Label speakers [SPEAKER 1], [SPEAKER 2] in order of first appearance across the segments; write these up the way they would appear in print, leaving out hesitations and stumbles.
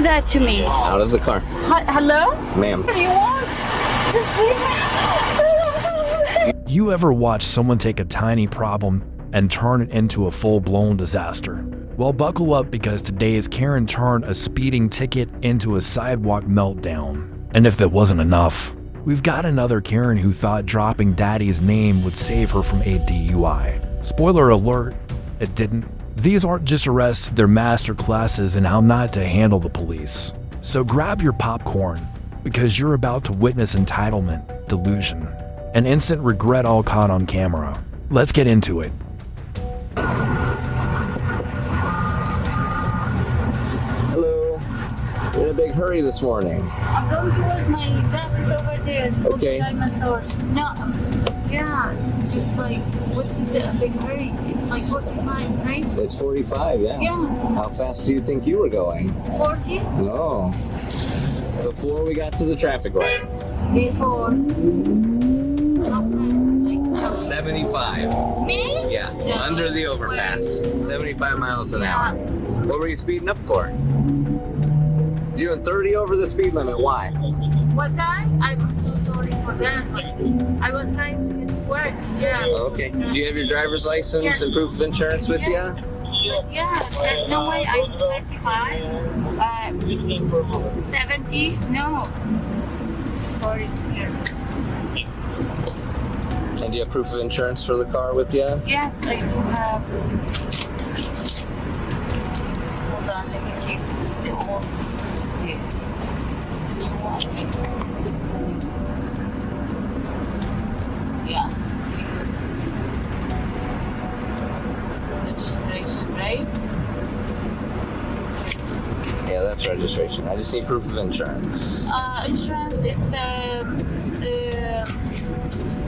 [SPEAKER 1] that to me?
[SPEAKER 2] Out of the car.
[SPEAKER 1] Hello?
[SPEAKER 2] Ma'am.
[SPEAKER 1] What do you want? Just leave me.
[SPEAKER 3] You ever watch someone take a tiny problem and turn it into a full-blown disaster? Well, buckle up, because today's Karen turned a speeding ticket into a sidewalk meltdown. And if that wasn't enough, we've got another Karen who thought dropping daddy's name would save her from a DUI. Spoiler alert, it didn't. These aren't just arrests, they're master classes in how not to handle the police. So grab your popcorn, because you're about to witness entitlement, delusion, and instant regret all caught on camera. Let's get into it.
[SPEAKER 2] Hello. You're in a big hurry this morning.
[SPEAKER 1] I'm going to work. My job is over there.
[SPEAKER 2] Okay.
[SPEAKER 1] Dinosaurs. No. Yeah, it's just like, what is it? A big hurry. It's like 45, right?
[SPEAKER 2] It's 45, yeah.
[SPEAKER 1] Yeah.
[SPEAKER 2] How fast do you think you were going?
[SPEAKER 1] 40?
[SPEAKER 2] No. Before we got to the traffic light.
[SPEAKER 1] Before.
[SPEAKER 2] 75.
[SPEAKER 1] Me?
[SPEAKER 2] Yeah, under the overpass. 75 miles an hour. What were you speeding up for? You're doing 30 over the speed limit. Why?
[SPEAKER 1] Was I? I'm so sorry for that. I was trying to get to work. Yeah.
[SPEAKER 2] Okay. Do you have your driver's license
[SPEAKER 1] Yes.
[SPEAKER 2] and proof of insurance with you?
[SPEAKER 1] Yeah, there's no way I'm 35. 70? No. Sorry to hear.
[SPEAKER 2] And do you have proof of insurance for the car with you?
[SPEAKER 1] Yes, I do have. Hold on, let me see if this is the old. The new one. Yeah. Registration, right?
[SPEAKER 2] Yeah, that's registration. I just need proof of insurance.
[SPEAKER 1] Insurance, it's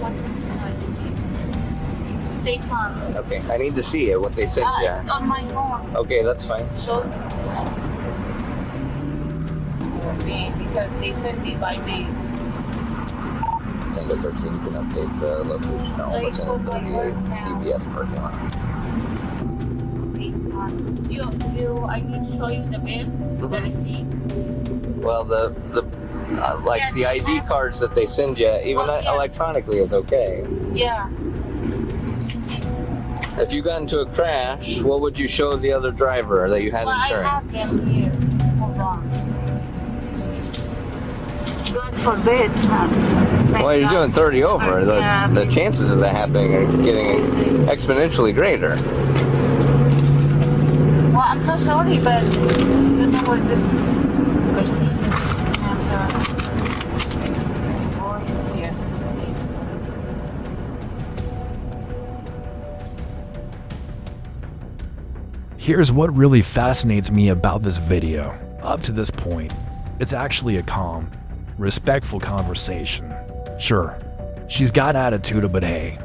[SPEAKER 1] what's it called? State Farm.
[SPEAKER 2] Okay, I need to see it, what they said. Yeah.
[SPEAKER 1] It's on my phone.
[SPEAKER 2] Okay, that's fine.
[SPEAKER 1] So, me, because they sent me by mail.
[SPEAKER 2] 10 to 13, you can update the location on what's in the CVS parking lot.
[SPEAKER 1] I need to show you the bill, the receipt.
[SPEAKER 2] Well, the
[SPEAKER 1] Yes,
[SPEAKER 2] the ID cards that they send you, even
[SPEAKER 1] Well, yeah.
[SPEAKER 2] electronically, is okay.
[SPEAKER 1] Yeah.
[SPEAKER 2] If you got into a crash, what would you show the other driver that you had
[SPEAKER 1] Well, I
[SPEAKER 2] insurance?
[SPEAKER 1] have them here. Hold on. God forbid.
[SPEAKER 2] Well, you're doing 30 over.
[SPEAKER 1] Yeah.
[SPEAKER 2] The chances of that happening are getting exponentially greater.
[SPEAKER 1] Well, I'm so sorry, but you know what this receipt is. And voice here.
[SPEAKER 3] Here's what really fascinates me about this video. Up to this point, it's actually a calm, respectful conversation. Sure, she's got attitude, but hey,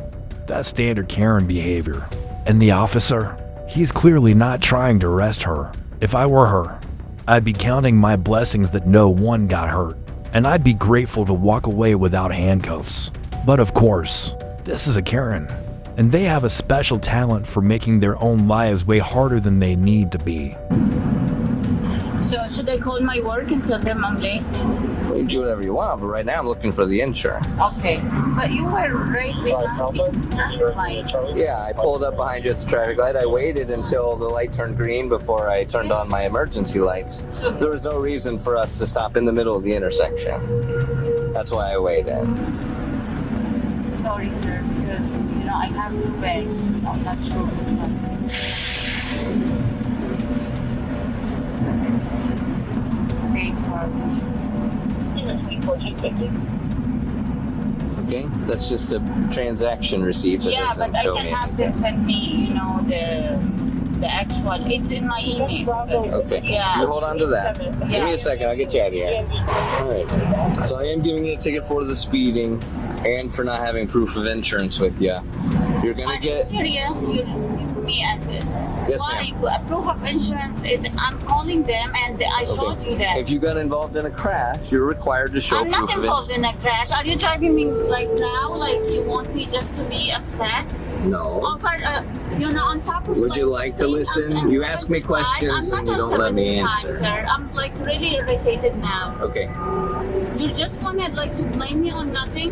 [SPEAKER 3] that's standard Karen behavior. And the officer, he's clearly not trying to arrest her. If I were her, I'd be counting my blessings that no one got hurt, and I'd be grateful to walk away without handcuffs. But of course, this is a Karen, and they have a special talent for making their own lives way harder than they need to be.
[SPEAKER 1] So should I call my work and tell them I'm late?
[SPEAKER 2] Well, you can do whatever you want, but right now I'm looking for the insurance.
[SPEAKER 1] Okay. But you were right behind me. Like,
[SPEAKER 2] Yeah, I pulled up behind you at the traffic light. I waited until the light turned green before I turned on my emergency lights. There was no reason for us to stop in the middle of the intersection. That's why I waited.
[SPEAKER 1] sorry, sir, because, you know, I have two bags. I'm not sure which one.
[SPEAKER 2] Okay, that's just a transaction receipt that
[SPEAKER 1] Yeah,
[SPEAKER 2] doesn't
[SPEAKER 1] but I
[SPEAKER 2] show
[SPEAKER 1] can
[SPEAKER 2] me
[SPEAKER 1] have
[SPEAKER 2] anything.
[SPEAKER 1] them send me, you know, the actual. It's in my email.
[SPEAKER 2] Okay,
[SPEAKER 1] Yeah.
[SPEAKER 2] you hold on to that. Give me
[SPEAKER 1] Yeah.
[SPEAKER 2] a second, I'll get you out of here. Alright, so I am giving you a ticket for the speeding and for not having proof of insurance with you. You're gonna
[SPEAKER 1] Are you
[SPEAKER 2] get...
[SPEAKER 1] serious? You me and
[SPEAKER 2] Yes,
[SPEAKER 1] why proof of insurance is I'm calling them and I showed you that.
[SPEAKER 2] If you got involved in a crash, you're required to show
[SPEAKER 1] I'm
[SPEAKER 2] proof
[SPEAKER 1] not
[SPEAKER 2] of
[SPEAKER 1] involved in a crash. Are you driving me like now? Like you want me just to be upset?
[SPEAKER 2] No.
[SPEAKER 1] Over You're not on top of
[SPEAKER 2] Would you like to listen? You ask me questions and you don't let me answer.
[SPEAKER 1] Sir. I'm like really irritated now.
[SPEAKER 2] Okay.
[SPEAKER 1] You just want to like to blame me on nothing?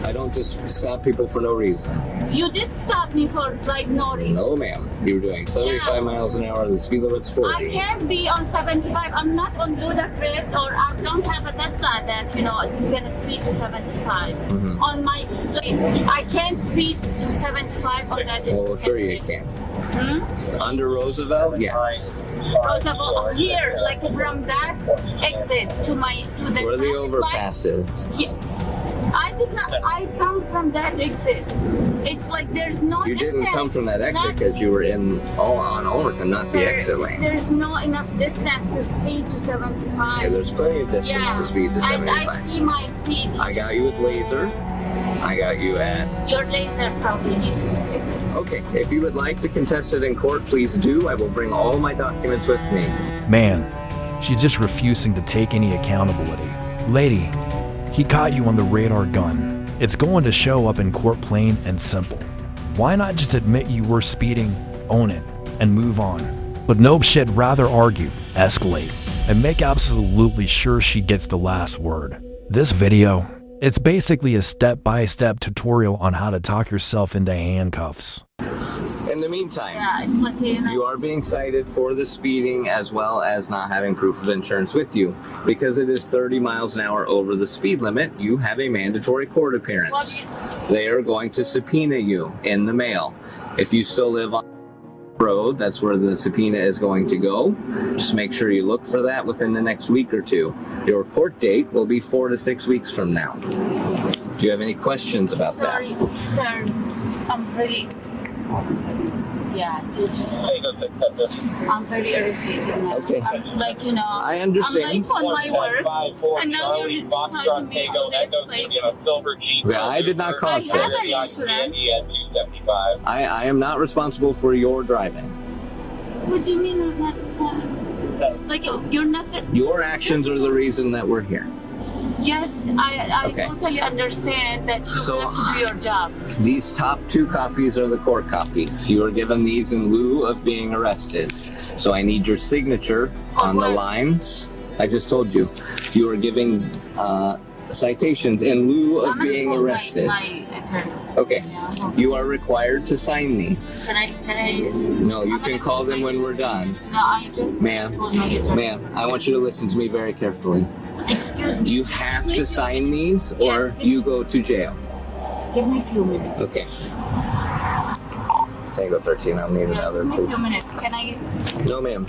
[SPEAKER 2] I don't just stop people for no reason.
[SPEAKER 1] You did stop me for like no reason.
[SPEAKER 2] No, ma'am. You were doing 75 miles an hour. The speed limit's 40.
[SPEAKER 1] I can't be on 75. I'm not on Ludacris, or I don't have a Tesla that, you know, it's gonna speed to 75.
[SPEAKER 2] Mm-hmm.
[SPEAKER 1] On my, like, I can't speed to 75 on that.
[SPEAKER 2] Well, sure you can. Under Roosevelt? Yeah.
[SPEAKER 1] Roosevelt, here, like from that exit to my, to the
[SPEAKER 2] What are the
[SPEAKER 1] traffic light.
[SPEAKER 2] overpasses?
[SPEAKER 1] Yeah. I did not, I come from that exit. It's like there's no
[SPEAKER 2] You didn't
[SPEAKER 1] distance.
[SPEAKER 2] come from that exit
[SPEAKER 1] Not-
[SPEAKER 2] because you were in on Overton, not the exit lane.
[SPEAKER 1] There's not enough distance to speed to 75.
[SPEAKER 2] Yeah, there's plenty of distance to speed to 75.
[SPEAKER 1] I see my speed.
[SPEAKER 2] I got you with laser. I got you at...
[SPEAKER 1] Your laser probably needs to be fixed.
[SPEAKER 2] Okay, if you would like to contest it in court, please do. I will bring all my documents with me.
[SPEAKER 3] Man, she's just refusing to take any accountability. Lady, he caught you on the radar gun. It's going to show up in court plain and simple. Why not just admit you were speeding, own it, and move on? But nope, she'd rather argue, escalate, and make absolutely sure she gets the last word. This video, it's basically a step-by-step tutorial on how to talk yourself into handcuffs.
[SPEAKER 2] In the meantime,
[SPEAKER 1] Yeah, it's Latina.
[SPEAKER 2] you are being cited for the speeding as well as not having proof of insurance with you. Because it is 30 miles an hour over the speed limit, you have a mandatory court appearance. They are going to subpoena you in the mail. If you still live on the road, that's where the subpoena is going to go. Just make sure you look for that within the next week or two. Your court date will be 4 to 6 weeks from now. Do you have any questions about
[SPEAKER 1] Sorry, sir. I'm really... Yeah, you just... I'm very irritated now.
[SPEAKER 2] Okay.
[SPEAKER 1] I'm like, you know...
[SPEAKER 2] I understand.
[SPEAKER 1] I'm late on my work, and now you're criticizing me on this, like...
[SPEAKER 2] that? Yeah, I did not cause
[SPEAKER 1] I have
[SPEAKER 2] this.
[SPEAKER 1] an insurance.
[SPEAKER 2] I am not responsible for your driving.
[SPEAKER 1] What do you mean you're not responding? Like, you're not...
[SPEAKER 2] Your actions are the reason that we're here.
[SPEAKER 1] Yes, I
[SPEAKER 2] Okay.
[SPEAKER 1] totally understand that you
[SPEAKER 2] So-
[SPEAKER 1] have to do your job.
[SPEAKER 2] These top 2 copies are the court copies. You were given these in lieu of being arrested. So I need your signature on the
[SPEAKER 1] what?
[SPEAKER 2] lines. I just told you. You are giving citations in lieu of
[SPEAKER 1] I'm gonna
[SPEAKER 2] being
[SPEAKER 1] call
[SPEAKER 2] arrested.
[SPEAKER 1] My attorney.
[SPEAKER 2] Okay.
[SPEAKER 1] Yeah.
[SPEAKER 2] You are required to sign these.
[SPEAKER 1] Can I?
[SPEAKER 2] No, you
[SPEAKER 1] I'm
[SPEAKER 2] can
[SPEAKER 1] gonna
[SPEAKER 2] call them
[SPEAKER 1] my-
[SPEAKER 2] when we're done.
[SPEAKER 1] No, I just
[SPEAKER 2] Ma'am,
[SPEAKER 1] called my attorney.
[SPEAKER 2] ma'am, I want you to listen to me very carefully.
[SPEAKER 1] Excuse me.
[SPEAKER 2] You have to sign these or
[SPEAKER 1] Yes.
[SPEAKER 2] you go to jail.
[SPEAKER 1] Give me a few minutes.
[SPEAKER 2] Okay. Tango 13, I'll need another,
[SPEAKER 1] Give me a few
[SPEAKER 2] please.
[SPEAKER 1] minutes. Can I?
[SPEAKER 2] No, ma'am.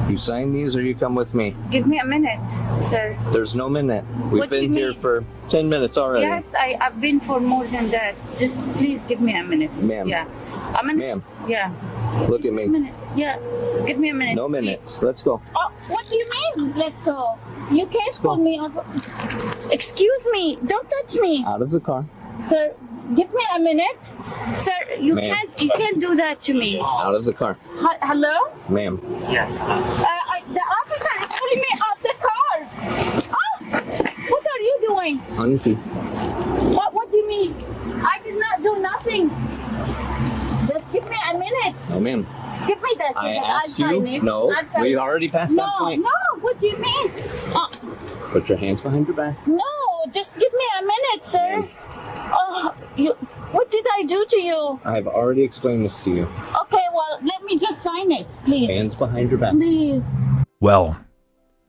[SPEAKER 2] You sign these or you come with me.
[SPEAKER 1] Give me a minute, sir.
[SPEAKER 2] There's no minute. We've
[SPEAKER 1] What do you
[SPEAKER 2] been here
[SPEAKER 1] mean?
[SPEAKER 2] for 10 minutes already.
[SPEAKER 1] Yes, I've been for more than that. Just please give me a minute.
[SPEAKER 2] Ma'am.
[SPEAKER 1] Yeah. A minute.
[SPEAKER 2] Ma'am.
[SPEAKER 1] Yeah.
[SPEAKER 2] Look at
[SPEAKER 1] A
[SPEAKER 2] me.
[SPEAKER 1] minute. Yeah. Give me a minute.
[SPEAKER 2] No
[SPEAKER 1] please.
[SPEAKER 2] minutes. Let's go.
[SPEAKER 1] Oh, what do you mean? Let's go. You can't
[SPEAKER 2] go.
[SPEAKER 1] pull me off. Excuse me. Don't touch me,
[SPEAKER 2] Out of the car.
[SPEAKER 1] sir. Give me a minute, sir. You
[SPEAKER 2] Ma'am.
[SPEAKER 1] can't do that to me.
[SPEAKER 2] Out of the car.
[SPEAKER 1] Hello?
[SPEAKER 2] Ma'am.
[SPEAKER 1] The officer is pulling me off the car. Oh, what are you doing?
[SPEAKER 2] On your feet.
[SPEAKER 1] What do you mean? I did not do nothing. Just give me a minute.
[SPEAKER 2] No, ma'am.
[SPEAKER 1] Give me that.
[SPEAKER 2] I
[SPEAKER 1] ticket.
[SPEAKER 2] asked
[SPEAKER 1] I'll sign
[SPEAKER 2] you.
[SPEAKER 1] it.
[SPEAKER 2] No,
[SPEAKER 1] I'll sign
[SPEAKER 2] we
[SPEAKER 1] it.
[SPEAKER 2] already passed that
[SPEAKER 1] No,
[SPEAKER 2] point.
[SPEAKER 1] no. What do you mean?
[SPEAKER 2] Put your hands behind your back.
[SPEAKER 1] No, just give me a minute, sir. Oh, what did I do to you?
[SPEAKER 2] I've already explained this to you.
[SPEAKER 1] Okay, well, let me just sign it, please.
[SPEAKER 2] Hands behind your back.
[SPEAKER 1] Please.
[SPEAKER 3] Well,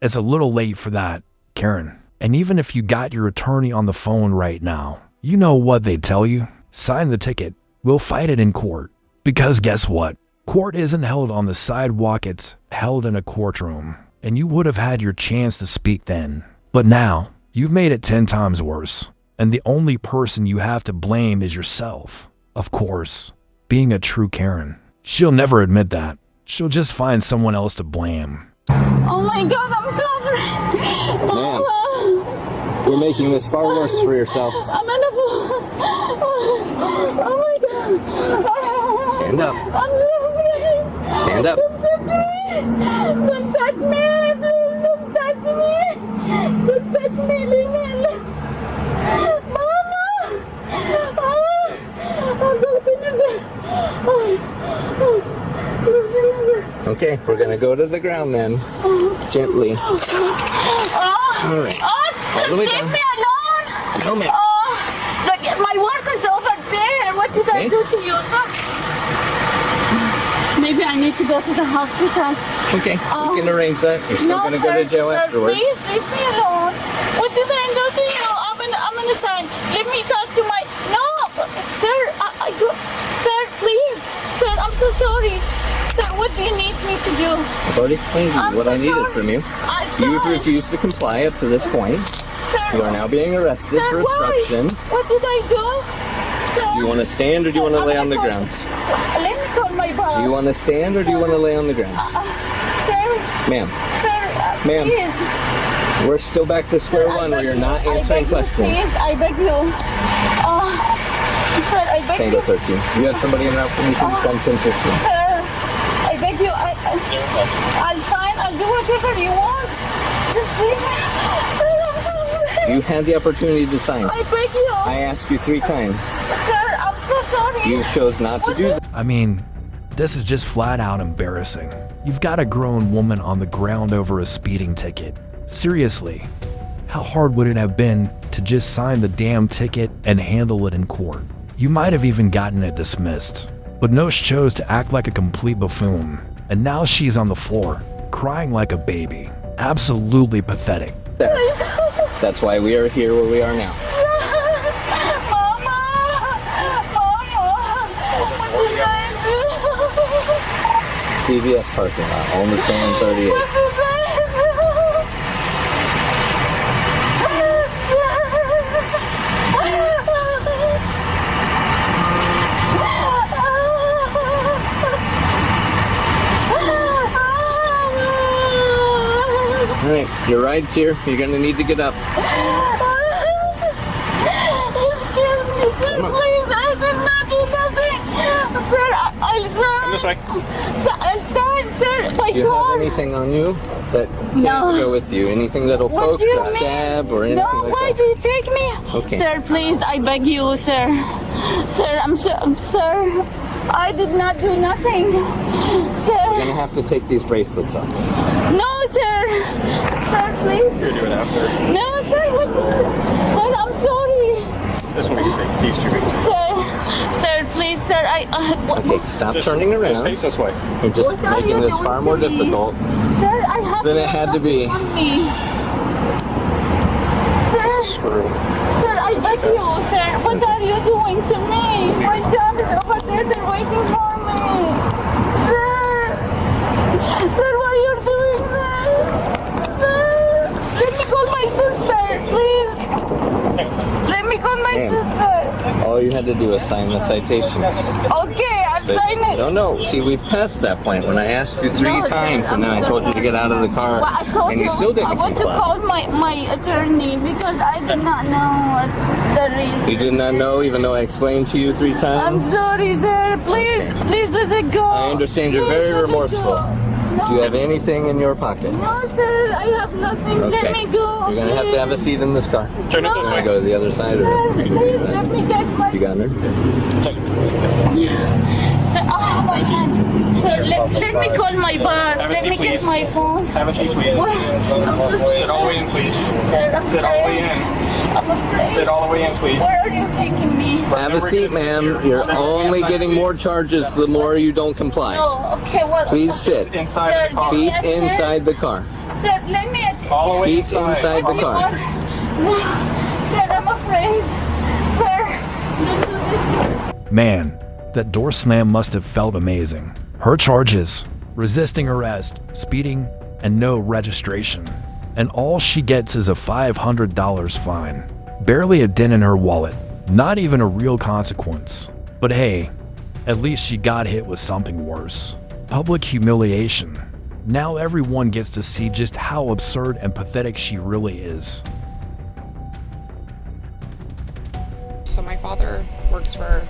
[SPEAKER 3] it's a little late for that, Karen. And even if you got your attorney on the phone right now, you know what they tell you? Sign the ticket. We'll fight it in court. Because guess what? Court isn't held on the sidewalk, it's held in a courtroom. And you would have had your chance to speak then. But now, you've made it 10 times worse. And the only person you have to blame is yourself. Of course, being a true Karen. She'll never admit that. She'll just find someone else to blame.
[SPEAKER 1] Oh my God, I'm sorry.
[SPEAKER 2] Ma'am. You're making this far worse for yourself.
[SPEAKER 1] I'm in a fool. Oh my God.
[SPEAKER 2] Stand up.
[SPEAKER 1] I'm
[SPEAKER 2] Stand up.
[SPEAKER 1] Don't touch me. Don't touch me. Please don't touch me. Don't touch
[SPEAKER 2] Okay, we're gonna go to the ground then. Gently. All right. All the way
[SPEAKER 1] Leave
[SPEAKER 2] down.
[SPEAKER 1] me alone.
[SPEAKER 2] No, ma'am.
[SPEAKER 1] My work is over there. What did I do to you, sir? Maybe I need to go to the hospital.
[SPEAKER 2] Okay, we can arrange that. You're still
[SPEAKER 1] No,
[SPEAKER 2] gonna
[SPEAKER 1] sir,
[SPEAKER 2] go to jail
[SPEAKER 1] sir,
[SPEAKER 2] afterwards.
[SPEAKER 1] Please leave me alone. What did I do to you? I'm gonna sign. Let me talk to my. No, sir. I do. Sir, please. Sir, I'm so sorry. Sir, what do you need me to do?
[SPEAKER 2] I've already explained to you
[SPEAKER 1] I'm
[SPEAKER 2] what
[SPEAKER 1] so
[SPEAKER 2] I needed
[SPEAKER 1] sorry.
[SPEAKER 2] from you.
[SPEAKER 1] I'm
[SPEAKER 2] You've
[SPEAKER 1] sorry.
[SPEAKER 2] refused to comply up to this point.
[SPEAKER 1] Sir,
[SPEAKER 2] You are now being arrested
[SPEAKER 1] sir,
[SPEAKER 2] for
[SPEAKER 1] why?
[SPEAKER 2] obstruction.
[SPEAKER 1] What did I do? Sir,
[SPEAKER 2] Do you want to stand or do you want to lay on the ground?
[SPEAKER 1] Let me call my boss.
[SPEAKER 2] Do you want to stand or do you want to lay on the ground?
[SPEAKER 1] Sir,
[SPEAKER 2] Ma'am,
[SPEAKER 1] sir,
[SPEAKER 2] Ma'am.
[SPEAKER 1] please.
[SPEAKER 2] we're still back to square one where you're not answering questions.
[SPEAKER 1] Please, I beg you. Sir, I beg
[SPEAKER 2] Tango
[SPEAKER 1] you.
[SPEAKER 2] 13. You had somebody in route for me, please send 1015.
[SPEAKER 1] Sir, I beg you. I'll sign. I'll do whatever you want. Just leave me. Sir, I'm so sorry.
[SPEAKER 2] You had the opportunity to sign.
[SPEAKER 1] I beg you.
[SPEAKER 2] I asked you 3 times.
[SPEAKER 1] Sir, I'm so sorry.
[SPEAKER 2] You chose not to do that.
[SPEAKER 3] I mean, this is just flat out embarrassing. You've got a grown woman on the ground over a speeding ticket. Seriously, how hard would it have been to just sign the damn ticket and handle it in court? You might have even gotten it dismissed. But no, she chose to act like a complete buffoon. And now she's on the floor, crying like a baby. Absolutely pathetic.
[SPEAKER 2] That's why we are here where we are now.
[SPEAKER 1] Mama! What did I do?
[SPEAKER 2] CVS parking lot, only turn 38.
[SPEAKER 1] What did I do?
[SPEAKER 2] All right, your ride's here. You're gonna need to get up.
[SPEAKER 1] Excuse me, sir, please. I did not do nothing. Sir,
[SPEAKER 4] Come this way.
[SPEAKER 1] Sir, sir, my
[SPEAKER 2] Do you have
[SPEAKER 1] God.
[SPEAKER 2] anything on you that can't
[SPEAKER 1] No.
[SPEAKER 2] go with you? Anything that'll
[SPEAKER 1] What
[SPEAKER 2] poke
[SPEAKER 1] do you
[SPEAKER 2] or
[SPEAKER 1] mean?
[SPEAKER 2] stab or anything
[SPEAKER 1] No,
[SPEAKER 2] like
[SPEAKER 1] why
[SPEAKER 2] that?
[SPEAKER 1] do you take me?
[SPEAKER 2] Okay.
[SPEAKER 1] Sir, please, I beg you, sir. Sir, sir, I did not do nothing.
[SPEAKER 2] You're
[SPEAKER 1] Sir,
[SPEAKER 2] gonna have to take these bracelets off.
[SPEAKER 1] no, sir. Sir, please.
[SPEAKER 4] You're doing after.
[SPEAKER 1] No, sir, what? Sir, I'm sorry.
[SPEAKER 4] This one we can take. These 2 we can take.
[SPEAKER 1] Sir, please, sir, what?
[SPEAKER 2] Okay, stop turning
[SPEAKER 4] Just
[SPEAKER 2] around.
[SPEAKER 4] face this way.
[SPEAKER 2] You're just
[SPEAKER 1] What are
[SPEAKER 2] making
[SPEAKER 1] you
[SPEAKER 2] this
[SPEAKER 1] doing
[SPEAKER 2] far more
[SPEAKER 1] to me?
[SPEAKER 2] difficult
[SPEAKER 1] Sir, I have
[SPEAKER 2] than
[SPEAKER 1] to
[SPEAKER 2] it had to be.
[SPEAKER 1] on me.
[SPEAKER 4] It's a
[SPEAKER 1] Sir,
[SPEAKER 4] screw.
[SPEAKER 1] sir, I beg you, sir. What are you doing to me? My job is over there. They're waiting for me. Sir, why are you doing this? Sir, let me call my sister, please. Let me call my
[SPEAKER 2] Ma'am.
[SPEAKER 1] sister.
[SPEAKER 2] All you had to do was sign the citations.
[SPEAKER 1] Okay, I'll
[SPEAKER 2] But
[SPEAKER 1] sign it.
[SPEAKER 2] no, no. See, we've passed that point when I asked you 3
[SPEAKER 1] No,
[SPEAKER 2] times and then I
[SPEAKER 1] I'm
[SPEAKER 2] told you to get out of the car
[SPEAKER 1] Well, I told
[SPEAKER 2] and you still
[SPEAKER 1] I
[SPEAKER 2] didn't
[SPEAKER 1] want to
[SPEAKER 2] comply.
[SPEAKER 1] call my attorney because I did not know what the reason.
[SPEAKER 2] You did not know even though I explained to you 3 times?
[SPEAKER 1] I'm sorry, sir. Please let it go.
[SPEAKER 2] I understand you're
[SPEAKER 1] Please
[SPEAKER 2] very
[SPEAKER 1] let it
[SPEAKER 2] remorseful.
[SPEAKER 1] go. No,
[SPEAKER 2] Do you have anything in your pockets?
[SPEAKER 1] No, sir. I have nothing.
[SPEAKER 2] Okay.
[SPEAKER 1] Let me go.
[SPEAKER 2] You're gonna have to have a seat in this car.
[SPEAKER 4] Turn it
[SPEAKER 1] No.
[SPEAKER 4] this
[SPEAKER 2] Can I
[SPEAKER 4] way.
[SPEAKER 2] go to the other side
[SPEAKER 1] Sir,
[SPEAKER 2] or
[SPEAKER 1] please let me get my.
[SPEAKER 2] you got her?
[SPEAKER 1] Sir, oh, my hand. Sir, let me call my boss.
[SPEAKER 4] Have a
[SPEAKER 1] Let
[SPEAKER 4] seat,
[SPEAKER 1] me get
[SPEAKER 4] please.
[SPEAKER 1] my phone.
[SPEAKER 4] Have a seat, please.
[SPEAKER 1] What? I'm so sorry.
[SPEAKER 4] Sit all the way in, please.
[SPEAKER 1] Sir, I'm
[SPEAKER 4] Sit all the way
[SPEAKER 1] afraid.
[SPEAKER 4] in.
[SPEAKER 1] I'm afraid.
[SPEAKER 4] Sit all the way in, please.
[SPEAKER 1] Where are you taking me?
[SPEAKER 2] Have a seat, ma'am. You're only getting more charges the more you don't comply.
[SPEAKER 1] No, okay, well.
[SPEAKER 2] Please sit.
[SPEAKER 4] Inside of the car.
[SPEAKER 2] Feet inside the car.
[SPEAKER 1] Sir, let me.
[SPEAKER 4] All the way
[SPEAKER 2] Feet inside the car.
[SPEAKER 1] No, sir, I'm afraid. Sir, don't do this.
[SPEAKER 3] Man, that door slam must have felt amazing. Her charges: resisting arrest, speeding, and no registration. And all she gets is a $500 fine. Barely a dent in her wallet, not even a real consequence. But hey, at least she got hit with something worse. Public humiliation. Now everyone gets to see just how absurd and pathetic she really is.
[SPEAKER 5] So my father works for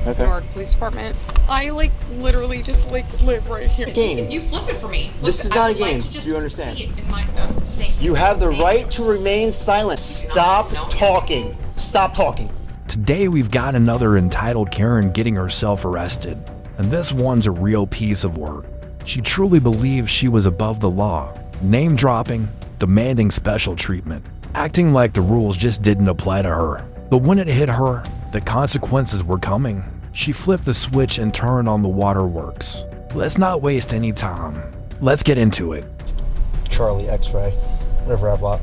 [SPEAKER 4] Okay.
[SPEAKER 5] Newark Police Department. I literally just live right here.
[SPEAKER 6] Game.
[SPEAKER 5] You flip it for me.
[SPEAKER 6] This
[SPEAKER 5] Flip
[SPEAKER 6] is
[SPEAKER 5] it.
[SPEAKER 6] not
[SPEAKER 5] I
[SPEAKER 6] a
[SPEAKER 5] would like
[SPEAKER 6] game.
[SPEAKER 5] to just
[SPEAKER 6] Do you understand?
[SPEAKER 5] see it in my, thank
[SPEAKER 6] You have the
[SPEAKER 5] Thank
[SPEAKER 6] right
[SPEAKER 5] you.
[SPEAKER 6] to remain silent. Stop
[SPEAKER 5] No.
[SPEAKER 6] talking. Stop talking.
[SPEAKER 3] Today we've got another entitled Karen getting herself arrested, and this one's a real piece of work. She truly believed she was above the law, name-dropping, demanding special treatment, acting like the rules just didn't apply to her. But when it hit her, the consequences were coming. She flipped the switch and turned on the waterworks. Let's not waste any time. Let's get into it.
[SPEAKER 6] Charlie, X-ray, River Evlot.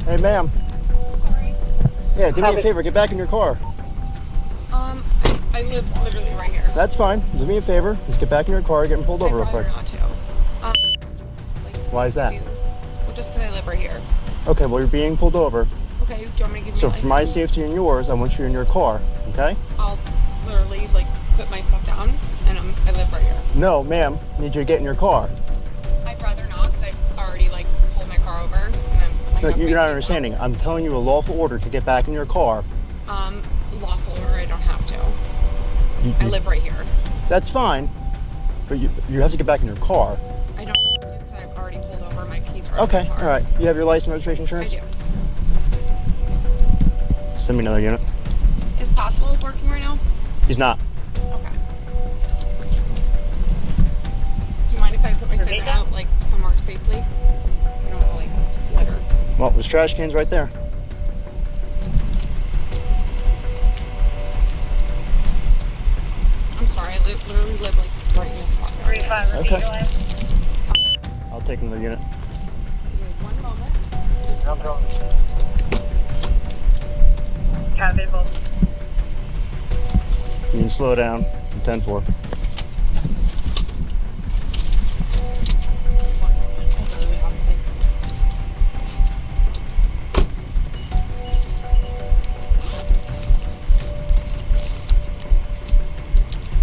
[SPEAKER 6] Hey, ma'am.
[SPEAKER 5] Sorry.
[SPEAKER 6] Yeah, do me a favor. Get back in your car.
[SPEAKER 5] I live literally right here.
[SPEAKER 6] That's fine. Do me a favor. Just get back in your car. Get pulled over real
[SPEAKER 5] I'd
[SPEAKER 6] quick.
[SPEAKER 5] rather not to. Like,
[SPEAKER 6] Why is that?
[SPEAKER 5] well, just because I live right here.
[SPEAKER 6] Okay, well, you're being pulled over.
[SPEAKER 5] Okay, do you want me to give you
[SPEAKER 6] So
[SPEAKER 5] my
[SPEAKER 6] for my
[SPEAKER 5] license?
[SPEAKER 6] safety and yours, I want you in your car, okay?
[SPEAKER 5] I'll literally like put my stuff down, and I live right here.
[SPEAKER 6] No, ma'am. I need you to get in your car.
[SPEAKER 5] I'd rather not, because I've already like pulled my car over, and I
[SPEAKER 6] No,
[SPEAKER 5] have
[SPEAKER 6] you're
[SPEAKER 5] my
[SPEAKER 6] not
[SPEAKER 5] keys
[SPEAKER 6] understanding. I'm telling you a lawful order to get back in your car.
[SPEAKER 5] on. Lawful order, I don't have to. I live right here.
[SPEAKER 6] That's fine, but you have to get back in your car.
[SPEAKER 5] I don't have to, because I've already pulled over. My keys are in
[SPEAKER 6] Okay,
[SPEAKER 5] my car.
[SPEAKER 6] all right. You have your license, registration,
[SPEAKER 5] I
[SPEAKER 6] insurance?
[SPEAKER 5] do.
[SPEAKER 6] Send me another unit.
[SPEAKER 5] Is possible working right now?
[SPEAKER 6] He's not.
[SPEAKER 5] Okay. Do you mind if I put my cigarette out like somewhere safely? I don't want to like litter.
[SPEAKER 6] Well, there's trash cans right there.
[SPEAKER 5] I'm sorry, I literally live like right in this spot.
[SPEAKER 6] Okay. I'll take another unit.
[SPEAKER 5] Give me 1 moment.
[SPEAKER 6] You can slow down. I'm 10-4.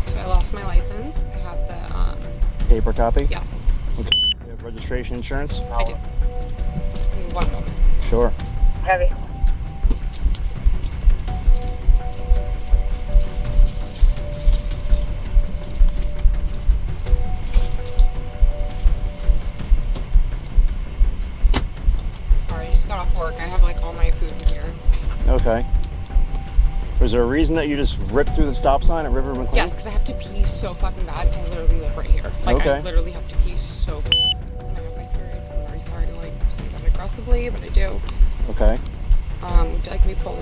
[SPEAKER 5] So I lost my license. I have the
[SPEAKER 6] Paper copy?
[SPEAKER 5] yes,
[SPEAKER 6] Okay. You have registration, insurance?
[SPEAKER 5] I do. Give me 1 moment.
[SPEAKER 6] Sure.
[SPEAKER 7] Heavy.
[SPEAKER 5] Sorry, I just got off work. I have like all my food in here.
[SPEAKER 6] Okay. Was there a reason that you just ripped through the stop sign at River McLean?
[SPEAKER 5] Yes, because I have to pee so fucking bad. I literally live right here. Like I
[SPEAKER 6] Okay.
[SPEAKER 5] literally have to pee so bad. And I have my period. I'm very sorry to like say that aggressively, but I do.
[SPEAKER 6] Okay.
[SPEAKER 5] Would you like me to pull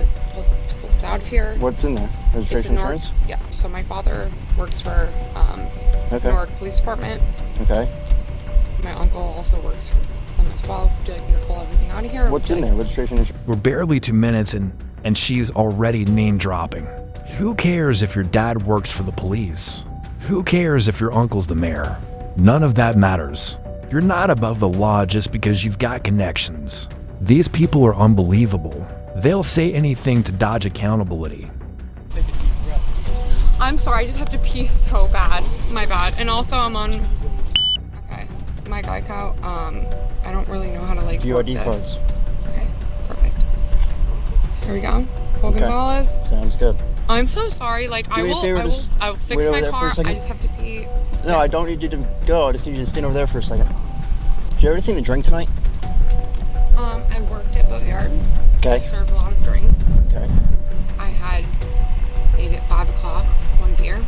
[SPEAKER 5] this out of here?
[SPEAKER 6] What's in there?
[SPEAKER 5] It's
[SPEAKER 6] Registration,
[SPEAKER 5] in Newark.
[SPEAKER 6] insurance?
[SPEAKER 5] Yeah. So my father works for
[SPEAKER 6] Okay.
[SPEAKER 5] Newark Police Department.
[SPEAKER 6] Okay.
[SPEAKER 5] My uncle also works for them as well. Would you like me to pull everything out of here? or
[SPEAKER 6] What's
[SPEAKER 5] would
[SPEAKER 6] in
[SPEAKER 5] you
[SPEAKER 6] there? Registration, insurance?
[SPEAKER 3] We're barely 2 minutes in, and she's already name-dropping. Who cares if your dad works for the police? Who cares if your uncle's the mayor? None of that matters. You're not above the law just because you've got connections. These people are unbelievable. They'll say anything to dodge accountability.
[SPEAKER 5] I'm sorry, I just have to pee so bad. My bad. And also I'm on okay. My Geico. I don't really know how to like work
[SPEAKER 6] VOD
[SPEAKER 5] this.
[SPEAKER 6] cards.
[SPEAKER 5] Okay, perfect. Here we go. Paul
[SPEAKER 6] Okay.
[SPEAKER 5] Gonzalez.
[SPEAKER 6] Sounds good.
[SPEAKER 5] I'm so sorry. Like
[SPEAKER 6] Do me a favor, just
[SPEAKER 5] I will fix
[SPEAKER 6] wait over
[SPEAKER 5] my
[SPEAKER 6] there for a
[SPEAKER 5] car. I
[SPEAKER 6] second.
[SPEAKER 5] just have to pee.
[SPEAKER 6] No, I don't need you to go. I just need you to stand over there for a second. Do you have anything to drink tonight?
[SPEAKER 5] I worked at Boatyard. I
[SPEAKER 6] Okay.
[SPEAKER 5] served a lot of drinks.
[SPEAKER 6] Okay.
[SPEAKER 5] I had maybe at 5 o'clock 1 beer.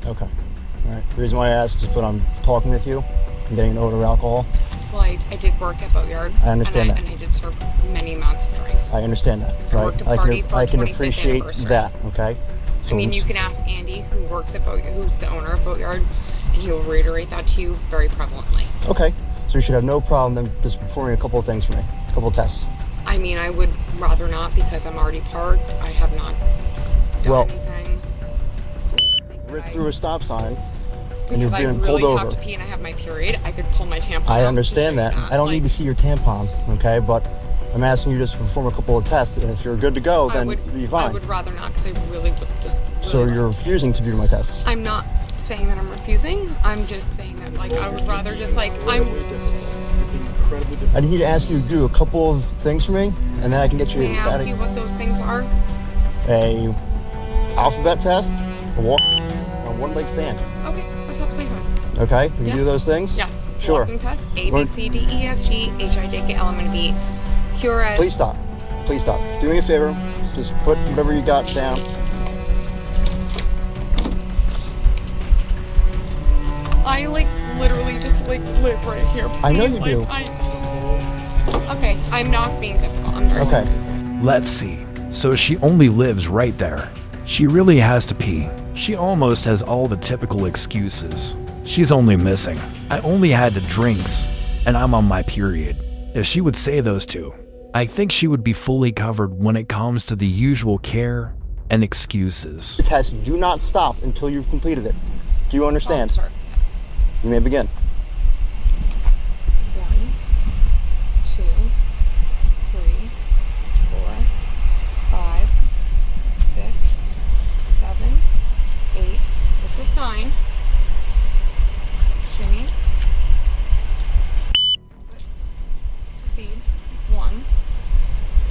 [SPEAKER 6] Okay. All right. The reason why I asked is but I'm talking with you. I'm getting an odor of alcohol.
[SPEAKER 5] Well, I did work at Boatyard.
[SPEAKER 6] I understand
[SPEAKER 5] and
[SPEAKER 6] that.
[SPEAKER 5] And I did serve many amounts of drinks.
[SPEAKER 6] I understand that.
[SPEAKER 5] I
[SPEAKER 6] Right.
[SPEAKER 5] worked a party for
[SPEAKER 6] I
[SPEAKER 5] our
[SPEAKER 6] can
[SPEAKER 5] 25th
[SPEAKER 6] appreciate
[SPEAKER 5] anniversary.
[SPEAKER 6] that. Okay.
[SPEAKER 5] I mean, you can ask Andy, who works at Boatyard, who's the owner of Boatyard, and he will reiterate that to you very prevalently.
[SPEAKER 6] Okay. So you should have no problem then just performing a couple of things for me. A couple of tests.
[SPEAKER 5] I mean, I would rather not because I'm already parked. I have not done
[SPEAKER 6] Well,
[SPEAKER 5] anything.
[SPEAKER 6] Rip through a stop sign and
[SPEAKER 5] Because
[SPEAKER 6] you're
[SPEAKER 5] I
[SPEAKER 6] being
[SPEAKER 5] really
[SPEAKER 6] pulled
[SPEAKER 5] have
[SPEAKER 6] over.
[SPEAKER 5] to pee and I have my period. I could pull my tampon out
[SPEAKER 6] I
[SPEAKER 5] to
[SPEAKER 6] understand
[SPEAKER 5] show you
[SPEAKER 6] that. I don't need to see your tampon, okay? But I'm asking you just to perform a couple of tests, and if you're good to go, then you'll be
[SPEAKER 5] I
[SPEAKER 6] fine.
[SPEAKER 5] would rather not because I really would just.
[SPEAKER 6] So
[SPEAKER 5] really
[SPEAKER 6] you're refusing to do my tests.
[SPEAKER 5] I'm not saying that I'm refusing. I'm just saying that like I would rather just like I'm.
[SPEAKER 6] I just need to ask you to do a couple of things for me, and then I can get you
[SPEAKER 5] May I ask you what those things are?
[SPEAKER 6] a alphabet test, a walk, and a one-leg stand.
[SPEAKER 5] Okay, that's absolutely fine.
[SPEAKER 6] Okay, can you
[SPEAKER 5] Yes.
[SPEAKER 6] do those things?
[SPEAKER 5] Yes.
[SPEAKER 6] Sure.
[SPEAKER 5] Walking test: A, B, C, D, E, F, G, H, I, J, K, L, M, N, O, P. Here as.
[SPEAKER 6] Please stop. Please stop. Do me a favor. Just put whatever you got down.
[SPEAKER 5] I like literally just like live right here. Please,
[SPEAKER 6] I know you
[SPEAKER 5] like,
[SPEAKER 6] do.
[SPEAKER 5] Okay, I'm not being difficult. I'm very sorry.
[SPEAKER 6] Okay.
[SPEAKER 3] Let's see. So she only lives right there. She really has to pee. She almost has all the typical excuses. She's only missing, I only had the drinks, and I'm on my period. If she would say those two, I think she would be fully covered when it comes to the usual care and excuses.
[SPEAKER 6] The test, do not stop until you've completed it. Do you understand?
[SPEAKER 5] Sorry. Yes.
[SPEAKER 6] You may begin.
[SPEAKER 5] 1, 2, 3, 4, 5, 6, 7, 8. This is 9. Shimmy. Seed. 1,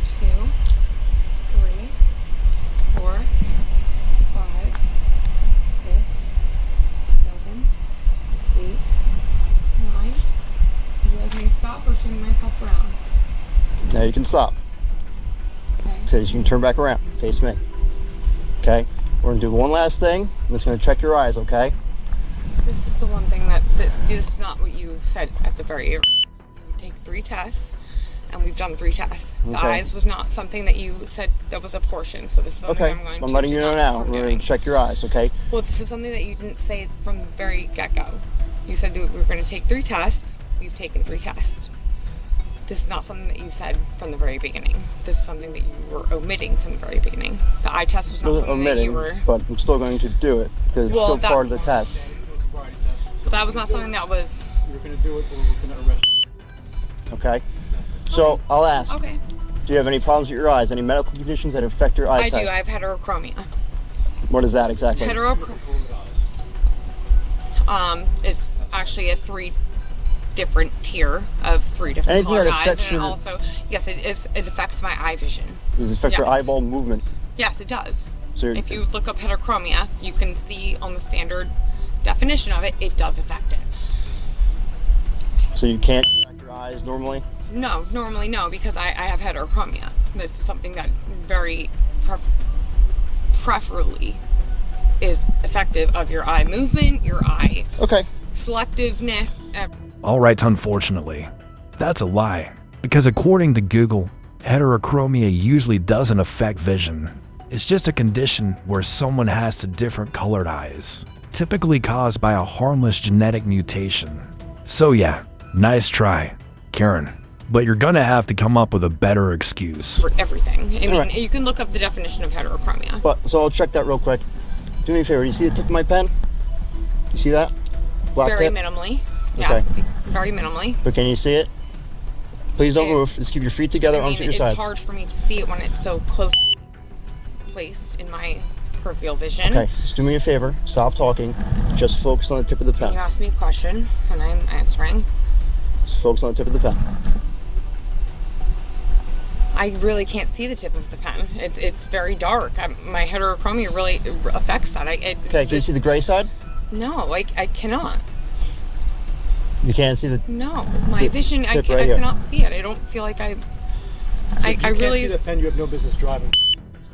[SPEAKER 5] 2, 3, 4, 5, 6, 7, 8, 9. You guys need to stop or shimmy myself around.
[SPEAKER 6] Now you can stop.
[SPEAKER 5] Okay.
[SPEAKER 6] So you can turn back around. Face me. Okay? We're gonna do one last thing. I'm just gonna check your eyes, okay?
[SPEAKER 5] This is the one thing that this is not what you said at the very end. You would take 3 tests, and we've done 3 tests. The
[SPEAKER 6] Okay.
[SPEAKER 5] eyes was not something that you said that was a portion, so this is something
[SPEAKER 6] Okay.
[SPEAKER 5] I'm going to
[SPEAKER 6] I'm letting you know
[SPEAKER 5] deny
[SPEAKER 6] now.
[SPEAKER 5] from
[SPEAKER 6] We're
[SPEAKER 5] doing.
[SPEAKER 6] gonna check your eyes, okay?
[SPEAKER 5] Well, this is something that you didn't say from the very get-go. You said that we were going to take 3 tests. We've taken 3 tests. This is not something that you said from the very beginning. This is something that you were omitting from the very beginning. The eye test was
[SPEAKER 6] I
[SPEAKER 5] not
[SPEAKER 6] wasn't
[SPEAKER 5] something that you
[SPEAKER 6] omitting,
[SPEAKER 5] were...
[SPEAKER 6] but I'm still going to do it because it's
[SPEAKER 5] Well,
[SPEAKER 6] still part of the
[SPEAKER 5] that's-
[SPEAKER 6] test.
[SPEAKER 5] That was not something that was...
[SPEAKER 4] You're going to do it or we're going to arrest you.
[SPEAKER 6] Okay? So I'll ask,
[SPEAKER 5] Okay.
[SPEAKER 6] do you have any problems with your eyes? Any medical conditions that affect your
[SPEAKER 5] I
[SPEAKER 6] eyesight?
[SPEAKER 5] do. I have heterochromia.
[SPEAKER 6] What is that exactly?
[SPEAKER 5] It's actually a 3 different tier of 3 different
[SPEAKER 6] Anything
[SPEAKER 5] colored
[SPEAKER 6] that
[SPEAKER 5] eyes,
[SPEAKER 6] affects
[SPEAKER 5] and it
[SPEAKER 6] your-
[SPEAKER 5] also, yes, it affects my eye vision.
[SPEAKER 6] Does it affect your
[SPEAKER 5] Yes.
[SPEAKER 6] eyeball movement?
[SPEAKER 5] Yes, it does.
[SPEAKER 6] So you're-
[SPEAKER 5] If you look up heterochromia, you can see on the standard definition of it, it does affect it.
[SPEAKER 6] So you can't track your eyes normally?
[SPEAKER 5] No, normally no, because I have heterochromia. This is something that very preferably is effective of your eye movement, your eye
[SPEAKER 6] Okay.
[SPEAKER 5] selectiveness.
[SPEAKER 3] Alright, unfortunately, that's a lie. Because according to Google, heterochromia usually doesn't affect vision. It's just a condition where someone has two different colored eyes, typically caused by a harmless genetic mutation. So yeah, nice try, Karen. But you're gonna have to come up with a better excuse.
[SPEAKER 5] For everything. I mean,
[SPEAKER 6] Alright.
[SPEAKER 5] you can look up the definition of heterochromia.
[SPEAKER 6] But so I'll check that real quick. Do me a favor. Do you see the tip of my pen? You see that? Black
[SPEAKER 5] Very
[SPEAKER 6] tip?
[SPEAKER 5] minimally. Yes, very minimally.
[SPEAKER 6] But can you see it? Please don't
[SPEAKER 5] Okay.
[SPEAKER 6] move. Just keep your feet together,
[SPEAKER 5] I mean,
[SPEAKER 6] arms at your
[SPEAKER 5] it's
[SPEAKER 6] sides.
[SPEAKER 5] hard for me to see it when it's so close placed in my peripheral vision.
[SPEAKER 6] Okay, just do me a favor. Stop talking. Just focus on the tip of the
[SPEAKER 5] You
[SPEAKER 6] pen.
[SPEAKER 5] asked me a question, and I'm answering.
[SPEAKER 6] Just focus on the tip of the pen.
[SPEAKER 5] I really can't see the tip of the pen. It's very dark. My heterochromia really affects that.
[SPEAKER 6] Okay, can you see the gray side?
[SPEAKER 5] No, I cannot.
[SPEAKER 6] You can't see the...
[SPEAKER 5] No, my
[SPEAKER 6] Tip-
[SPEAKER 5] vision, I
[SPEAKER 6] tip right here.
[SPEAKER 5] cannot see it. I don't feel like I
[SPEAKER 4] If you
[SPEAKER 5] really...
[SPEAKER 4] can't see the pen, you have no business driving.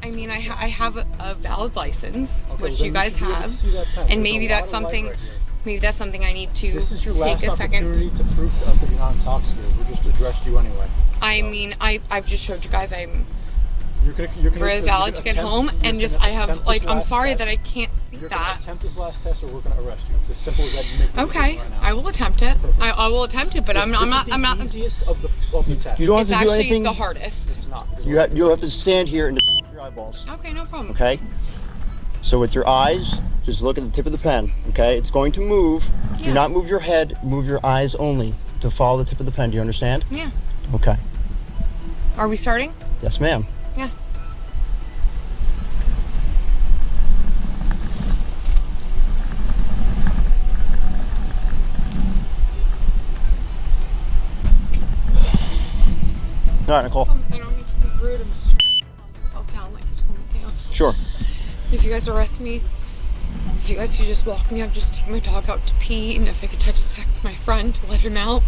[SPEAKER 5] I mean, I have a valid license,
[SPEAKER 4] Okay,
[SPEAKER 5] which
[SPEAKER 4] then
[SPEAKER 5] you guys
[SPEAKER 4] should be able to
[SPEAKER 5] have,
[SPEAKER 4] see that pen.
[SPEAKER 5] and
[SPEAKER 4] There's
[SPEAKER 5] maybe
[SPEAKER 4] a
[SPEAKER 5] that's
[SPEAKER 4] lot of light
[SPEAKER 5] something.
[SPEAKER 4] right here.
[SPEAKER 5] Maybe that's something I need to
[SPEAKER 4] This is your
[SPEAKER 5] take
[SPEAKER 4] last
[SPEAKER 5] a second.
[SPEAKER 4] opportunity to prove to us that you're not intoxicated. We just addressed you anyway.
[SPEAKER 5] I mean, I've just showed you guys I'm
[SPEAKER 4] You're gonna
[SPEAKER 5] very valid to get home, and just I have like I'm sorry that I can't see
[SPEAKER 4] You're
[SPEAKER 5] that.
[SPEAKER 4] gonna attempt this last test, or we're gonna arrest you. It's as simple as that. You make the
[SPEAKER 5] Okay,
[SPEAKER 4] decision right now.
[SPEAKER 5] I will attempt it. I will attempt it, but I'm not.
[SPEAKER 4] I'm not. This is the easiest of the test.
[SPEAKER 6] You don't have
[SPEAKER 5] It's
[SPEAKER 6] to do
[SPEAKER 5] actually
[SPEAKER 6] anything.
[SPEAKER 5] the hardest.
[SPEAKER 4] It's not.
[SPEAKER 6] You'll have to stand here and your eyeballs.
[SPEAKER 5] Okay, no problem.
[SPEAKER 6] Okay? So with your eyes, just look at the tip of the pen. Okay? It's going to move. Do
[SPEAKER 5] Yeah.
[SPEAKER 6] not move your head. Move your eyes only to follow the tip of the pen. Do you understand?
[SPEAKER 5] Yeah.
[SPEAKER 6] Okay.
[SPEAKER 5] Are we starting?
[SPEAKER 6] Yes, ma'am.
[SPEAKER 5] Yes.
[SPEAKER 6] All right, Nicole.
[SPEAKER 5] I don't need to be rude. I'm just trying to calm myself down like you told me to.
[SPEAKER 6] Sure.
[SPEAKER 5] If you guys arrest me, if you guys could just walk me, I'd just take my dog out to pee, and if I could text my friend to let him out.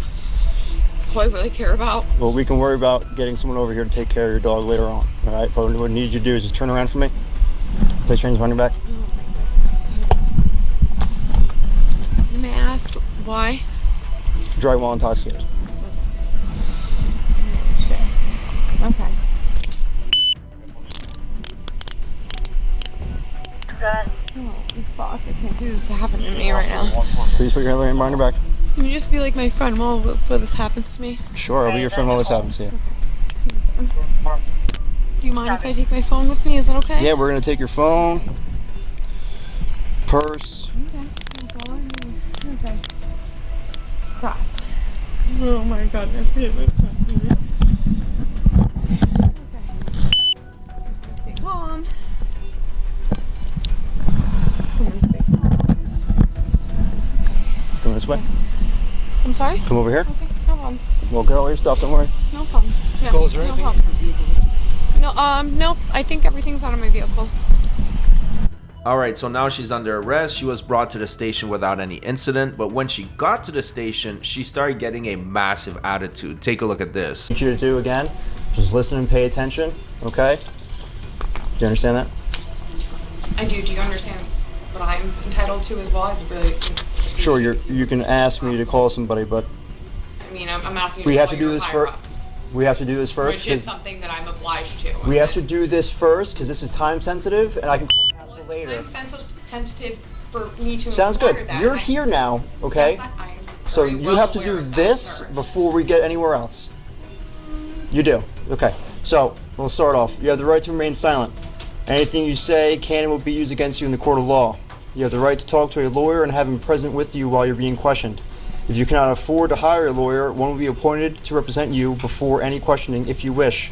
[SPEAKER 5] That's all I really care about.
[SPEAKER 6] Well, we can worry about getting someone over here to take care of your dog later on. All right? But what I need you to do is just turn around for me. Place your hands behind your back.
[SPEAKER 5] I'm gonna test. Why?
[SPEAKER 6] Drive while intoxicated.
[SPEAKER 5] Okay. Oh, fuck. I can't do this happening to me right now.
[SPEAKER 6] Please put your hand behind your back.
[SPEAKER 5] Can you just be like my friend while this happens to me?
[SPEAKER 6] Sure, I'll be your friend while this happens to you.
[SPEAKER 5] Do you mind if I take my phone with me? Is that okay?
[SPEAKER 6] Yeah, we're gonna take your phone, purse.
[SPEAKER 5] Okay. Crap. Oh my goodness. Okay. Just stay calm.
[SPEAKER 6] Come this way.
[SPEAKER 5] I'm sorry?
[SPEAKER 6] Come over here.
[SPEAKER 5] Okay, no problem.
[SPEAKER 6] We'll get all your stuff, don't worry.
[SPEAKER 5] No problem. Yeah,
[SPEAKER 4] Nicole, is there anything in your vehicle?
[SPEAKER 5] No, I think everything's out of my vehicle.
[SPEAKER 7] Alright, so now she's under arrest. She was brought to the station without any incident, but when she got to the station, she started getting a massive attitude. Take a look at this.
[SPEAKER 6] What I need you to do again, just listen and pay attention, okay? Do you understand that?
[SPEAKER 5] I do. Do you understand what I'm entitled to as well? I'd really
[SPEAKER 6] Sure, you can ask me to call somebody, but
[SPEAKER 5] I mean, I'm asking you
[SPEAKER 6] we
[SPEAKER 5] to
[SPEAKER 6] have
[SPEAKER 5] call
[SPEAKER 6] to do
[SPEAKER 5] your
[SPEAKER 6] this
[SPEAKER 5] higher
[SPEAKER 6] first.
[SPEAKER 5] up,
[SPEAKER 6] We have to do this first.
[SPEAKER 5] which is
[SPEAKER 6] 'cause
[SPEAKER 5] something that I'm obliged to.
[SPEAKER 6] we have to do this first because this is time sensitive, and I can call
[SPEAKER 5] Well,
[SPEAKER 6] Pastor
[SPEAKER 5] it's
[SPEAKER 6] later.
[SPEAKER 5] time sensitive for me to
[SPEAKER 6] Sounds
[SPEAKER 5] inquire
[SPEAKER 6] good.
[SPEAKER 5] that.
[SPEAKER 6] You're
[SPEAKER 5] I-
[SPEAKER 6] here now, okay?
[SPEAKER 5] Yes, I'm
[SPEAKER 6] So
[SPEAKER 5] very
[SPEAKER 6] you
[SPEAKER 5] well
[SPEAKER 6] have to
[SPEAKER 5] aware
[SPEAKER 6] do
[SPEAKER 5] of that,
[SPEAKER 6] this
[SPEAKER 5] sir.
[SPEAKER 6] before we get anywhere else. You do. Okay. So we'll start off. You have the right to remain silent. Anything you say can and will be used against you in the court of law. You have the right to talk to a lawyer and have him present with you while you're being questioned. If you cannot afford to hire a lawyer, one will be appointed to represent you before any questioning if you wish.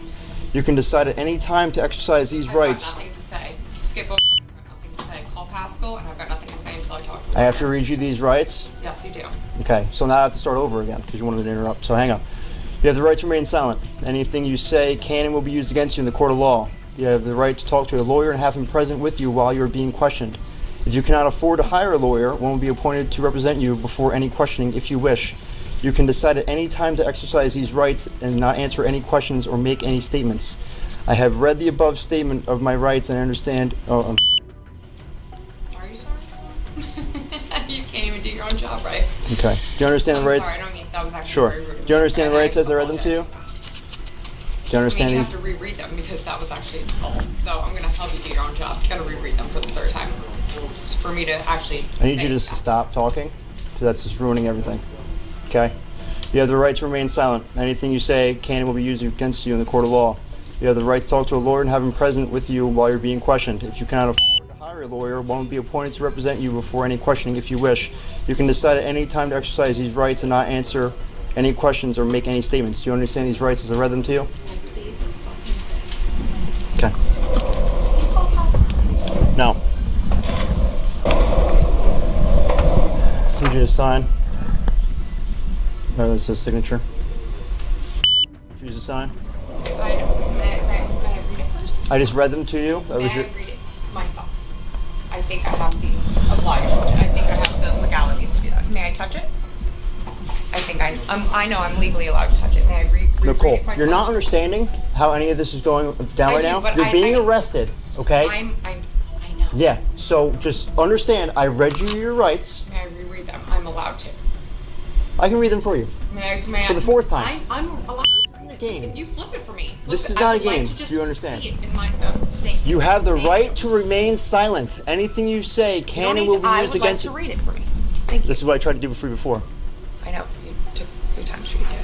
[SPEAKER 6] You can decide at any time to exercise these rights.
[SPEAKER 5] I've got nothing to say. Skip over. I've got nothing to say. Call Pascal, and I've got nothing to say until I talk to him.
[SPEAKER 6] I have to read you these rights.
[SPEAKER 5] Yes, you do.
[SPEAKER 6] Okay, so now I have to start over again because you wanted to interrupt. So hang on. You have the right to remain silent. Anything you say can and will be used against you in the court of law. You have the right to talk to a lawyer and have him present with you while you are being questioned. If you cannot afford to hire a lawyer, one will be appointed to represent you before any questioning if you wish. You can decide at any time to exercise these rights and not answer any questions or make any statements. I have read the above statement of my rights and I understand.
[SPEAKER 5] Are you sorry? You can't even do your own job right.
[SPEAKER 6] Okay. Do you understand
[SPEAKER 5] I'm
[SPEAKER 6] the rights?
[SPEAKER 5] sorry. I don't mean that was actually
[SPEAKER 6] Sure.
[SPEAKER 5] very rude of
[SPEAKER 6] Do
[SPEAKER 5] me,
[SPEAKER 6] you understand the
[SPEAKER 5] and
[SPEAKER 6] rights as I read them to you?
[SPEAKER 5] apologize.
[SPEAKER 6] Do you
[SPEAKER 5] I
[SPEAKER 6] understand
[SPEAKER 5] mean, you
[SPEAKER 6] these?
[SPEAKER 5] have to reread them because that was actually false. So I'm gonna help you do your own job. You gotta reread them for the third time. Just for me to actually.
[SPEAKER 6] I need
[SPEAKER 5] say
[SPEAKER 6] you just to
[SPEAKER 5] yes.
[SPEAKER 6] stop talking because that's just ruining everything. Okay? You have the right to remain silent. Anything you say can and will be used against you in the court of law. You have the right to talk to a lawyer and have him present with you while you're being questioned. If you cannot afford to hire a lawyer, one will be appointed to represent you before any questioning if you wish. You can decide at any time to exercise these rights and not answer any questions or make any statements. Do you understand these rights as I read them to you? Okay. No. I need you to sign. It says signature. Refuse to sign.
[SPEAKER 5] May I read it first?
[SPEAKER 6] I just read them to you. That
[SPEAKER 5] May
[SPEAKER 6] was
[SPEAKER 5] I
[SPEAKER 6] your.
[SPEAKER 5] read it myself? I think I have the obliged. I think I have the legalities to do that. May I touch it? I know I'm legally allowed to touch it. May I read
[SPEAKER 6] Nicole,
[SPEAKER 5] it myself?
[SPEAKER 6] you're not understanding how any of this is going down
[SPEAKER 5] I
[SPEAKER 6] right
[SPEAKER 5] do,
[SPEAKER 6] now.
[SPEAKER 5] but
[SPEAKER 6] You're being
[SPEAKER 5] I-
[SPEAKER 6] arrested, okay?
[SPEAKER 5] I know.
[SPEAKER 6] Yeah. So just understand. I read you your rights.
[SPEAKER 5] May I reread them? I'm allowed to.
[SPEAKER 6] I can read them for you.
[SPEAKER 5] May
[SPEAKER 6] For the fourth time.
[SPEAKER 5] I'm allowed to.
[SPEAKER 6] This isn't a game.
[SPEAKER 5] You flip it for me.
[SPEAKER 6] This
[SPEAKER 5] Flip
[SPEAKER 6] is
[SPEAKER 5] it.
[SPEAKER 6] not
[SPEAKER 5] I
[SPEAKER 6] a
[SPEAKER 5] would like
[SPEAKER 6] game.
[SPEAKER 5] to just
[SPEAKER 6] Do you understand?
[SPEAKER 5] See it in my, thank
[SPEAKER 6] You have the
[SPEAKER 5] Thank you.
[SPEAKER 6] right to remain silent. Anything you say
[SPEAKER 5] You
[SPEAKER 6] can
[SPEAKER 5] don't
[SPEAKER 6] and
[SPEAKER 5] need
[SPEAKER 6] will
[SPEAKER 5] to-
[SPEAKER 6] be
[SPEAKER 5] I
[SPEAKER 6] used
[SPEAKER 5] would like
[SPEAKER 6] against
[SPEAKER 5] to
[SPEAKER 6] you.
[SPEAKER 5] read it for me. Thank you.
[SPEAKER 6] This is what I tried to do for you before.
[SPEAKER 5] I know. You took 3 times for you to do it.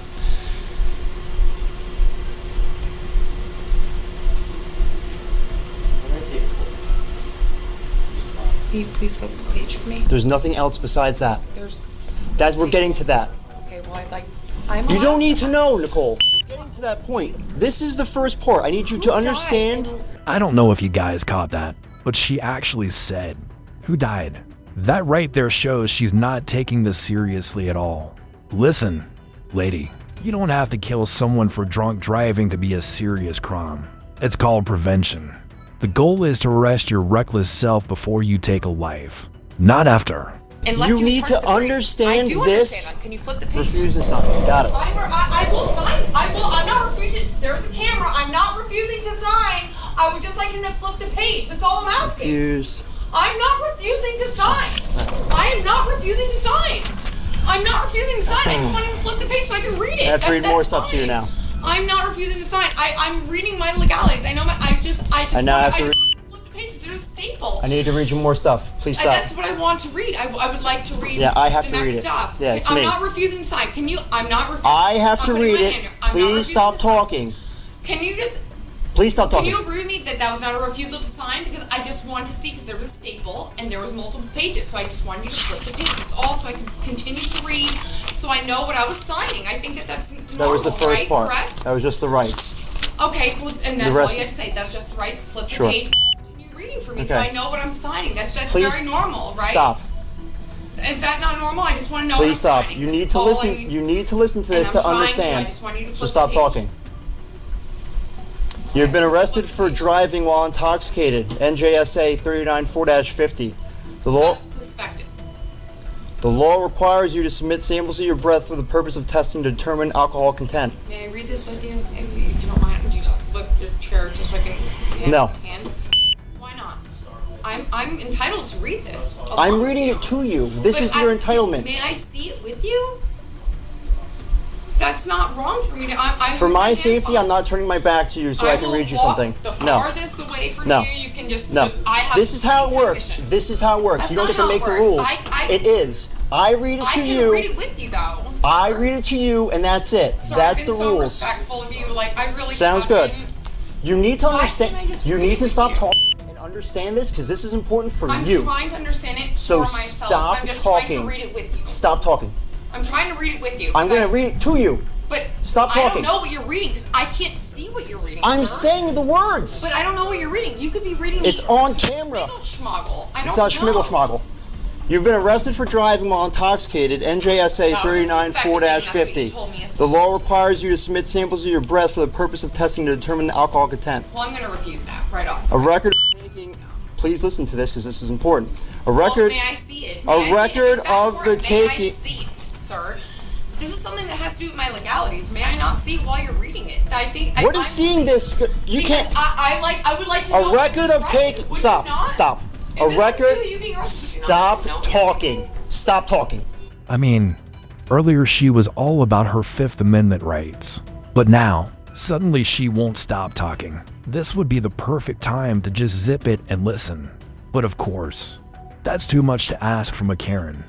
[SPEAKER 5] Can you please flip the page for me?
[SPEAKER 6] There's nothing else besides that.
[SPEAKER 5] There's.
[SPEAKER 6] We're getting to that.
[SPEAKER 5] Okay, well, I'd like. I'm
[SPEAKER 6] You
[SPEAKER 5] allowed
[SPEAKER 6] don't need to know, Nicole. We're getting to that point. This is the first part. I need you to
[SPEAKER 5] Who died?
[SPEAKER 6] understand.
[SPEAKER 3] I don't know if you guys caught that, but she actually said, "Who died?" That right there shows she's not taking this seriously at all. Listen, lady, you don't have to kill someone for drunk driving to be a serious crime. It's called prevention. The goal is to arrest your reckless self before you take a life, not after.
[SPEAKER 5] Unless
[SPEAKER 6] You need
[SPEAKER 5] turn
[SPEAKER 6] to
[SPEAKER 5] the brake.
[SPEAKER 6] understand
[SPEAKER 5] I do
[SPEAKER 6] this.
[SPEAKER 5] Understand that. Can you flip the page?
[SPEAKER 6] Refuse to sign. Got it.
[SPEAKER 5] I will sign. I'm not refusing. There's a camera. I'm not refusing to sign. I would just like him to flip the page. That's all I'm asking.
[SPEAKER 6] Refuse.
[SPEAKER 5] I'm not refusing to sign. I am not refusing to sign. I'm not refusing to sign. I just want him to flip the page so I can read it.
[SPEAKER 6] I have to read more
[SPEAKER 5] That's
[SPEAKER 6] stuff to you
[SPEAKER 5] fine.
[SPEAKER 6] now.
[SPEAKER 5] I'm not refusing to sign. I'm reading my legalities. I know my. I just
[SPEAKER 6] now I have to
[SPEAKER 5] want to flip the page. There's a staple.
[SPEAKER 6] I need to read you more stuff. Please
[SPEAKER 5] And
[SPEAKER 6] stop.
[SPEAKER 5] that's what I want to read. I would like to read.
[SPEAKER 6] Yeah, I have
[SPEAKER 5] the
[SPEAKER 6] to
[SPEAKER 5] next
[SPEAKER 6] read it.
[SPEAKER 5] stuff.
[SPEAKER 6] Yeah, it's
[SPEAKER 5] I'm
[SPEAKER 6] me.
[SPEAKER 5] not refusing to sign. Can you? I'm not refusing.
[SPEAKER 6] I have
[SPEAKER 5] I'm
[SPEAKER 6] to
[SPEAKER 5] putting
[SPEAKER 6] read
[SPEAKER 5] my
[SPEAKER 6] it.
[SPEAKER 5] hand here. I'm not
[SPEAKER 6] Please
[SPEAKER 5] refusing
[SPEAKER 6] stop
[SPEAKER 5] to sign.
[SPEAKER 6] talking.
[SPEAKER 5] Can you just?
[SPEAKER 6] Please stop
[SPEAKER 5] Can
[SPEAKER 6] talking.
[SPEAKER 5] you agree with me that that was not a refusal to sign? Because I just wanted to see, because there was a staple and there was multiple pages, so I just wanted you to flip the pages all so I could continue to read, so I know what I was signing. I think that that's normal,
[SPEAKER 6] That was the first
[SPEAKER 5] right?
[SPEAKER 6] part.
[SPEAKER 5] Correct?
[SPEAKER 6] That was just the rights.
[SPEAKER 5] Okay, well, and that's all
[SPEAKER 6] rest-
[SPEAKER 5] you had to say. That's just the rights. Flip the
[SPEAKER 6] Sure.
[SPEAKER 5] page. Continue reading for me, so
[SPEAKER 6] Okay.
[SPEAKER 5] I know what I'm signing. That's
[SPEAKER 6] Please
[SPEAKER 5] very normal, right?
[SPEAKER 6] Stop.
[SPEAKER 5] Is that not normal? I just want to know.
[SPEAKER 6] Please
[SPEAKER 5] what I'm
[SPEAKER 6] stop.
[SPEAKER 5] signing.
[SPEAKER 6] You
[SPEAKER 5] That's
[SPEAKER 6] need to
[SPEAKER 5] all I
[SPEAKER 6] listen.
[SPEAKER 5] need.
[SPEAKER 6] You need to listen to
[SPEAKER 5] And
[SPEAKER 6] this
[SPEAKER 5] I'm
[SPEAKER 6] to
[SPEAKER 5] trying
[SPEAKER 6] understand.
[SPEAKER 5] I just want you to
[SPEAKER 6] So
[SPEAKER 5] flip
[SPEAKER 6] stop
[SPEAKER 5] the page.
[SPEAKER 6] talking. You've been arrested for driving while intoxicated. NJSA 394-50.
[SPEAKER 5] Suspected.
[SPEAKER 6] The law requires you to submit samples of your breath for the purpose of testing to determine alcohol content.
[SPEAKER 5] May I read this with you, if you don't mind? Would you just flip your chair just so I can hand
[SPEAKER 6] No.
[SPEAKER 5] hands? Why not? I'm entitled to read this.
[SPEAKER 6] I'm reading it to you. This
[SPEAKER 5] But
[SPEAKER 6] is your entitlement.
[SPEAKER 5] May I see it with you? That's not wrong for me to. I
[SPEAKER 6] For my safety, I'm not turning my back to you so I can
[SPEAKER 5] will
[SPEAKER 6] read you
[SPEAKER 5] walk
[SPEAKER 6] something.
[SPEAKER 5] The
[SPEAKER 6] No.
[SPEAKER 5] farthest away from
[SPEAKER 6] No.
[SPEAKER 5] you. You can just.
[SPEAKER 6] No.
[SPEAKER 5] Just, I have
[SPEAKER 6] This is how it
[SPEAKER 5] complete
[SPEAKER 6] works.
[SPEAKER 5] permission.
[SPEAKER 6] This is how it works.
[SPEAKER 5] That's
[SPEAKER 6] You don't
[SPEAKER 5] not
[SPEAKER 6] get to
[SPEAKER 5] how it
[SPEAKER 6] make the
[SPEAKER 5] works.
[SPEAKER 6] rules.
[SPEAKER 5] I-
[SPEAKER 6] It is. I read it
[SPEAKER 5] I
[SPEAKER 6] to
[SPEAKER 5] can
[SPEAKER 6] you.
[SPEAKER 5] read it with you though.
[SPEAKER 6] I
[SPEAKER 5] sir.
[SPEAKER 6] read it to you, and that's it.
[SPEAKER 5] Sir,
[SPEAKER 6] That's
[SPEAKER 5] I've
[SPEAKER 6] the
[SPEAKER 5] been so
[SPEAKER 6] rules.
[SPEAKER 5] respectful of you. Like I really.
[SPEAKER 6] Sounds
[SPEAKER 5] I've
[SPEAKER 6] good.
[SPEAKER 5] been-
[SPEAKER 6] You need to
[SPEAKER 5] Why
[SPEAKER 6] understand.
[SPEAKER 5] can't I just
[SPEAKER 6] You
[SPEAKER 5] read
[SPEAKER 6] need
[SPEAKER 5] it
[SPEAKER 6] to
[SPEAKER 5] with
[SPEAKER 6] stop
[SPEAKER 5] you?
[SPEAKER 6] talking and understand this because this is important for
[SPEAKER 5] I'm
[SPEAKER 6] you.
[SPEAKER 5] trying to understand it
[SPEAKER 6] So
[SPEAKER 5] for myself.
[SPEAKER 6] stop
[SPEAKER 5] I'm just trying
[SPEAKER 6] talking.
[SPEAKER 5] to read it with you.
[SPEAKER 6] Stop talking.
[SPEAKER 5] I'm trying to read it with you.
[SPEAKER 6] I'm going to read it to you.
[SPEAKER 5] But
[SPEAKER 6] Stop
[SPEAKER 5] I
[SPEAKER 6] talking.
[SPEAKER 5] don't know what you're reading because I can't see what you're reading.
[SPEAKER 6] I'm
[SPEAKER 5] sir.
[SPEAKER 6] saying the words.
[SPEAKER 5] But I don't know what you're reading. You could be reading.
[SPEAKER 6] It's on camera.
[SPEAKER 5] Schmiggle. I don't
[SPEAKER 6] It's not
[SPEAKER 5] know.
[SPEAKER 6] schmiggle schmoggle. You've been arrested for driving while intoxicated. NJSA
[SPEAKER 5] That was a suspected thing. That's what you
[SPEAKER 6] 394-50.
[SPEAKER 5] told me yesterday.
[SPEAKER 6] The law requires you to submit samples of your breath for the purpose of testing to determine alcohol content.
[SPEAKER 5] Well, I'm going to refuse that right off.
[SPEAKER 6] A record of taking. Please listen to this because this is important. A record.
[SPEAKER 5] Well, may I see it?
[SPEAKER 6] a
[SPEAKER 5] May I see it?
[SPEAKER 6] record
[SPEAKER 5] Is that
[SPEAKER 6] of the
[SPEAKER 5] important? May I
[SPEAKER 6] taking-
[SPEAKER 5] see it, sir? This is something that has to do with my legalities. May I not see it while you're reading it? I think.
[SPEAKER 6] What is seeing this? You
[SPEAKER 5] Because
[SPEAKER 6] can't.
[SPEAKER 5] I would like to know.
[SPEAKER 6] A record of taking.
[SPEAKER 5] Would you
[SPEAKER 6] Stop.
[SPEAKER 5] not?
[SPEAKER 6] Stop.
[SPEAKER 5] If
[SPEAKER 6] A
[SPEAKER 5] this is
[SPEAKER 6] record.
[SPEAKER 5] you being arrested, would you not
[SPEAKER 6] Stop
[SPEAKER 5] like to know
[SPEAKER 6] talking.
[SPEAKER 5] everything?
[SPEAKER 6] Stop talking.
[SPEAKER 3] I mean, earlier she was all about her Fifth Amendment rights, but now, suddenly she won't stop talking. This would be the perfect time to just zip it and listen. But of course, that's too much to ask from a Karen.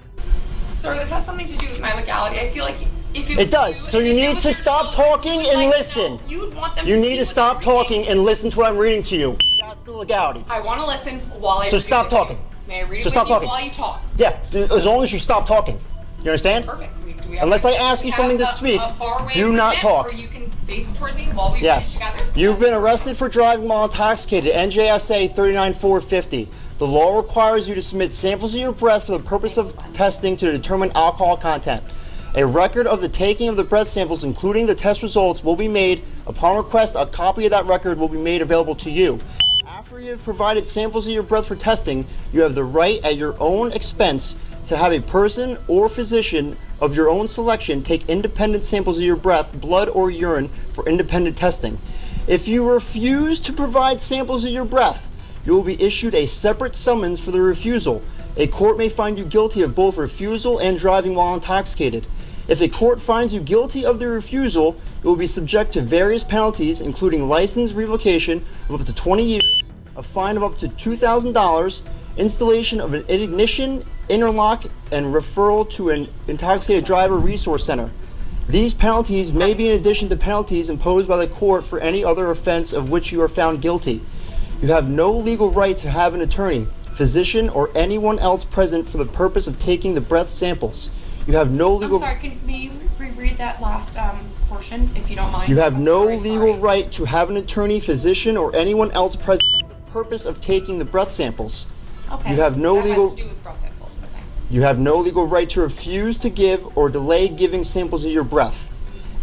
[SPEAKER 5] Sir, this has something to do with my legality. I feel like if it
[SPEAKER 6] It
[SPEAKER 5] was
[SPEAKER 6] does.
[SPEAKER 5] you
[SPEAKER 6] So
[SPEAKER 5] and
[SPEAKER 6] you
[SPEAKER 5] if it
[SPEAKER 6] need
[SPEAKER 5] was
[SPEAKER 6] to
[SPEAKER 5] your
[SPEAKER 6] stop
[SPEAKER 5] children,
[SPEAKER 6] talking
[SPEAKER 5] you would
[SPEAKER 6] and
[SPEAKER 5] like to
[SPEAKER 6] listen.
[SPEAKER 5] know- You would want them
[SPEAKER 6] You
[SPEAKER 5] to
[SPEAKER 6] need
[SPEAKER 5] see
[SPEAKER 6] to
[SPEAKER 5] what
[SPEAKER 6] stop
[SPEAKER 5] they're reading.
[SPEAKER 6] talking and listen to what I'm reading to you. That's the legality.
[SPEAKER 5] I want to listen while I
[SPEAKER 6] So
[SPEAKER 5] read it
[SPEAKER 6] stop
[SPEAKER 5] with you.
[SPEAKER 6] talking.
[SPEAKER 5] May I read
[SPEAKER 6] So
[SPEAKER 5] it
[SPEAKER 6] stop
[SPEAKER 5] with you
[SPEAKER 6] talking.
[SPEAKER 5] while you talk?
[SPEAKER 6] Yeah, as long as you stop talking. You understand?
[SPEAKER 5] Perfect. Do we have
[SPEAKER 6] Unless I
[SPEAKER 5] do
[SPEAKER 6] ask
[SPEAKER 5] we
[SPEAKER 6] you something
[SPEAKER 5] have
[SPEAKER 6] to speak,
[SPEAKER 5] a far away
[SPEAKER 6] do not
[SPEAKER 5] agreement
[SPEAKER 6] talk.
[SPEAKER 5] Or you can face it towards me while we read
[SPEAKER 6] Yes.
[SPEAKER 5] it together.
[SPEAKER 6] You've been arrested for driving while intoxicated. NJSA 394-50. The law requires you to submit samples of your breath for the purpose of testing to determine alcohol content. A record of the taking of the breath samples, including the test results, will be made. Upon request, a copy of that record will be made available to you. After you have provided samples of your breath for testing, you have the right at your own expense to have a person or physician of your own selection take independent samples of your breath, blood, or urine for independent testing. If you refuse to provide samples of your breath, you will be issued a separate summons for the refusal. A court may find you guilty of both refusal and driving while intoxicated. If a court finds you guilty of the refusal, you will be subject to various penalties, including license revocation of up to 20 years, a fine of up to $2,000, installation of an ignition interlock, and referral to an intoxicated driver resource center. These penalties may be in addition to penalties imposed by the court for any other offense of which you are found guilty. You have no legal right to have an attorney, physician, or anyone else present for the purpose of taking the breath samples. You have no legal.
[SPEAKER 5] I'm sorry, can you reread that last portion, if you don't mind?
[SPEAKER 6] You have
[SPEAKER 5] I'm
[SPEAKER 6] no
[SPEAKER 5] very
[SPEAKER 6] legal
[SPEAKER 5] sorry.
[SPEAKER 6] right to have an attorney, physician, or anyone else present for the purpose of taking the breath samples.
[SPEAKER 5] Okay.
[SPEAKER 6] You have no
[SPEAKER 5] that
[SPEAKER 6] legal.
[SPEAKER 5] has to do with breath samples. Okay.
[SPEAKER 6] You have no legal right to refuse to give or delay giving samples of your breath.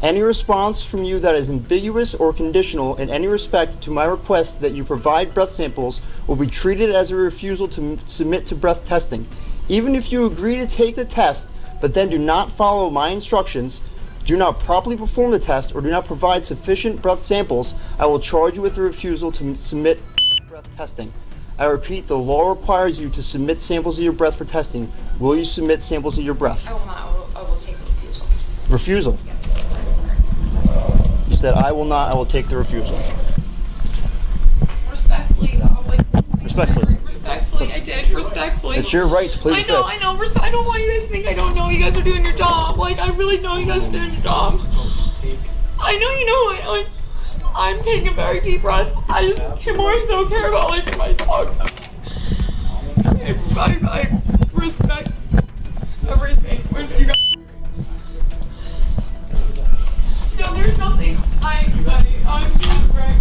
[SPEAKER 6] Any response from you that is ambiguous or conditional in any respect to my request that you provide breath samples will be treated as a refusal to submit to breath testing. Even if you agree to take the test, but then do not follow my instructions, do not properly perform the test, or do not provide sufficient breath samples, I will charge you with a refusal to submit breath testing. I repeat, the law requires you to submit samples of your breath for testing. Will you submit samples of your breath?
[SPEAKER 5] I will not. I will
[SPEAKER 6] Refusal. You said, I will not, I will take the refusal.
[SPEAKER 5] Respectfully, though. Like,
[SPEAKER 6] Respectfully.
[SPEAKER 5] Respectfully, I did. Respectfully.
[SPEAKER 6] It's your right to plead the fifth.
[SPEAKER 5] I know. I don't want you guys to think I don't know you guys are doing your job. Like, I really know you guys are doing your job. I know you know. Like, I'm taking a very deep breath. I just more so care about, like, my dogs. I respect everything with you guys. No, there's nothing. I'm being very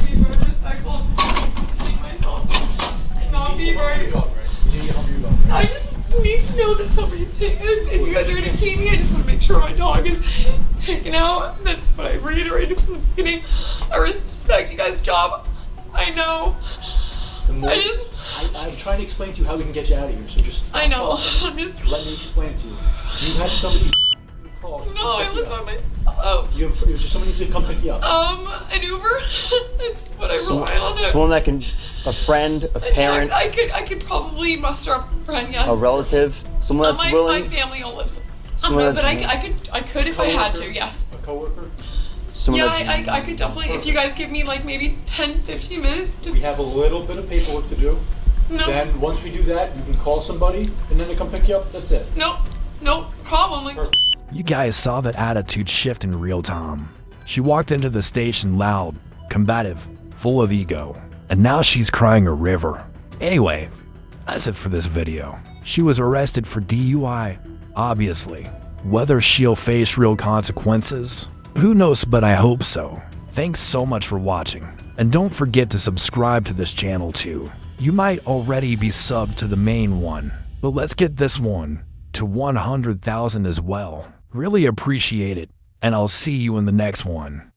[SPEAKER 5] respectful of myself and not being very. I just need to know that somebody's taking. If you guys are gonna keep me, I just want to make sure my dog is hanging out. That's what I reiterated from the beginning. I respect you guys' job. I know.
[SPEAKER 4] I'm trying to explain to you how we can get you out of here, so just stop.
[SPEAKER 5] I know.
[SPEAKER 4] Talking.
[SPEAKER 5] I'm just.
[SPEAKER 4] Let me explain to you. You had somebody call.
[SPEAKER 5] No, I live by myself. Oh.
[SPEAKER 4] Somebody needs to come pick you up.
[SPEAKER 5] An Uber. It's what I rely on.
[SPEAKER 6] Someone that can, a friend, a parent.
[SPEAKER 5] I could probably muster up a friend. Yes.
[SPEAKER 6] A relative, someone that's willing.
[SPEAKER 5] My family all lives.
[SPEAKER 6] Someone
[SPEAKER 5] But I could if I had to. Yes.
[SPEAKER 4] A coworker.
[SPEAKER 6] Someone
[SPEAKER 5] Yeah, I could definitely. If you guys give me like maybe 10, 15 minutes to.
[SPEAKER 4] We have a little bit of paperwork to do.
[SPEAKER 5] No.
[SPEAKER 4] Then once we do that, you can call somebody, and then they come pick you up. That's it.
[SPEAKER 5] No problem. Like.
[SPEAKER 3] You guys saw that attitude shift in real time. She walked into the station loud, combative, full of ego, and now she's crying a river. Anyway, that's it for this video. She was arrested for DUI, obviously. Whether she'll face real consequences, who knows, but I hope so. Thanks so much for watching, and don't forget to subscribe to this channel too. You might already be subbed to the main one, but let's get this one to 100,000 as well. Really appreciate it, and I'll see you in the next one.